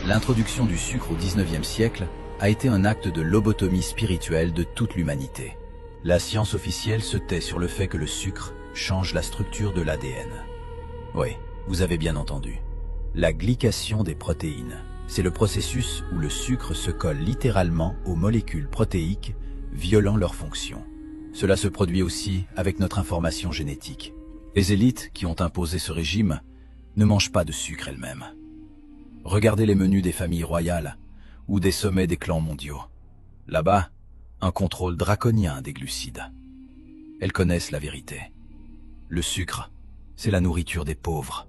L'introduction du sucre au XIXe siècle a été un acte de lobotomie spirituelle de toute l'humanité. La science officielle se tait sur le fait que le sucre change la structure de l'ADN. Oui, vous avez bien entendu. La glycation des protéines, c'est le processus où le sucre se colle littéralement aux molécules protéiques, violant leur fonction. Cela se produit aussi avec notre information génétique. Les élites qui ont imposé ce régime ne mangent pas de sucre elles-mêmes. Regardez les menus des familles royales ou des sommets des clans mondiaux. Là-bas, un contrôle draconien des glucides. Elles connaissent la vérité. Le sucre, c'est la nourriture des pauvres,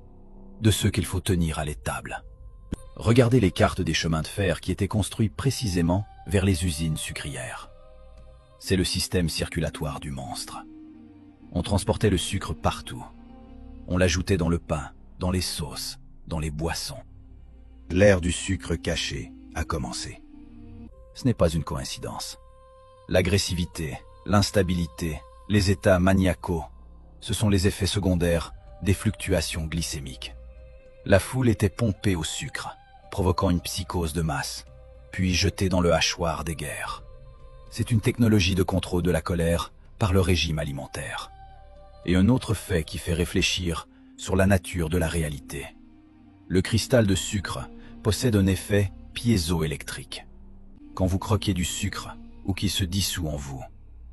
de ceux qu'il faut tenir à l'étable. Regardez les cartes des chemins de fer qui étaient construits précisément vers les usines sucrières. C'est le système circulatoire du monstre. On transportait le sucre partout. On l'ajoutait dans le pain, dans les sauces, dans les boissons. L'ère du sucre caché a commencé. Ce n'est pas une coïncidence. L'agressivité, l'instabilité, les états maniacaux, ce sont les effets secondaires des fluctuations glycémiques. La foule était pompée au sucre, provoquant une psychose de masse, puis jetée dans le hachoir des guerres. C'est une technologie de contrôle de la colère par le régime alimentaire. Et un autre fait qui fait réfléchir sur la nature de la réalité. Le cristal de sucre possède un effet piézoélectrique. Quand vous croquez du sucre ou qui se dissout en vous,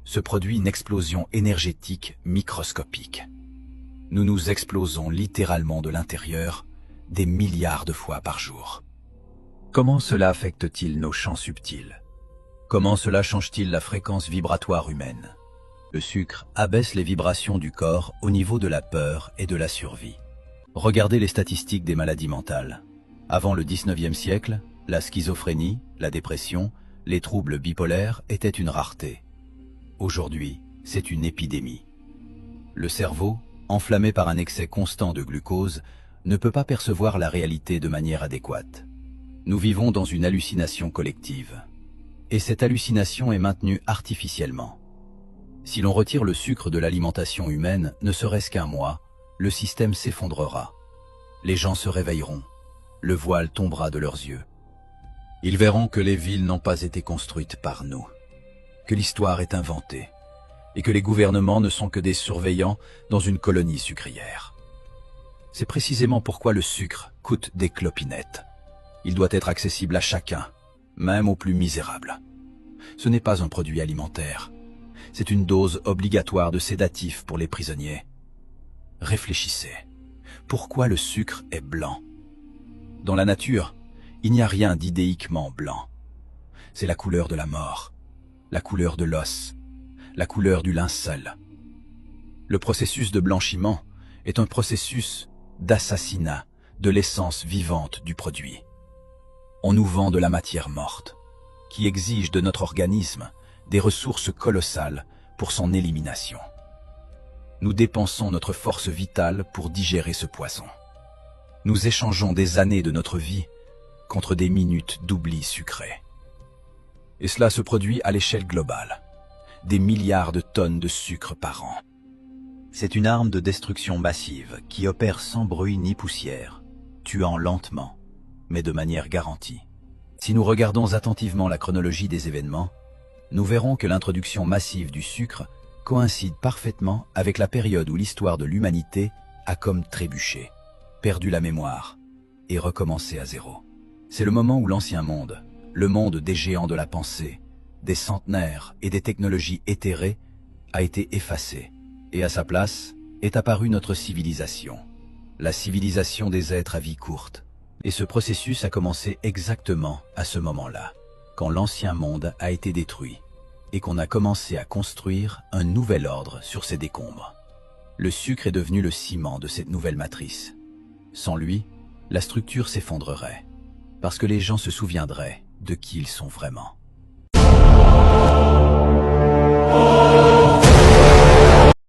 se produit une explosion énergétique microscopique. Nous nous explosons littéralement de l'intérieur des milliards de fois par jour. Comment cela affecte-t-il nos champs subtils? Comment cela change-t-il la fréquence vibratoire humaine? Le sucre abaisse les vibrations du corps au niveau de la peur et de la survie. Regardez les statistiques des maladies mentales. Avant le XIXe siècle, la schizophrénie, la dépression, les troubles bipolaires étaient une rareté. Aujourd'hui, c'est une épidémie. Le cerveau, enflammé par un excès constant de glucose, ne peut pas percevoir la réalité de manière adéquate. Nous vivons dans une hallucination collective. Et cette hallucination est maintenue artificiellement. Si l'on retire le sucre de l'alimentation humaine, ne serait-ce qu'un mois, le système s'effondrera. Les gens se réveilleront. Le voile tombera de leurs yeux. Ils verront que les villes n'ont pas été construites par nous, que l'histoire est inventée, et que les gouvernements ne sont que des surveillants dans une colonie sucrière. C'est précisément pourquoi le sucre coûte des clopinettes. Il doit être accessible à chacun, même aux plus misérables. Ce n'est pas un produit alimentaire, c'est une dose obligatoire de sédatifs pour les prisonniers. Réfléchissez, pourquoi le sucre est blanc? Dans la nature, il n'y a rien d'idéiquement blanc. C'est la couleur de la mort, la couleur de l'os, la couleur du linceul. Le processus de blanchiment est un processus d'assassinat de l'essence vivante du produit. On nous vend de la matière morte, qui exige de notre organisme des ressources colossales pour son élimination. Nous dépensons notre force vitale pour digérer ce poison. Nous échangeons des années de notre vie contre des minutes d'oubli sucré. Et cela se produit à l'échelle globale. Des milliards de tonnes de sucre par an. C'est une arme de destruction massive qui opère sans bruit ni poussière, tuant lentement, mais de manière garantie. Si nous regardons attentivement la chronologie des événements, nous verrons que l'introduction massive du sucre coïncide parfaitement avec la période où l'histoire de l'humanité a comme trébuché, perdu la mémoire et recommencé à zéro. C'est le moment où l'ancien monde, le monde des géants de la pensée, des centenaires et des technologies éthérées, a été effacé, et à sa place est apparue notre civilisation, la civilisation des êtres à vie courte. Et ce processus a commencé exactement à ce moment-là, quand l'ancien monde a été détruit, et qu'on a commencé à construire un nouvel ordre sur ses décombres. Le sucre est devenu le ciment de cette nouvelle matrice. Sans lui, la structure s'effondrerait, parce que les gens se souviendraient de qui ils sont vraiment.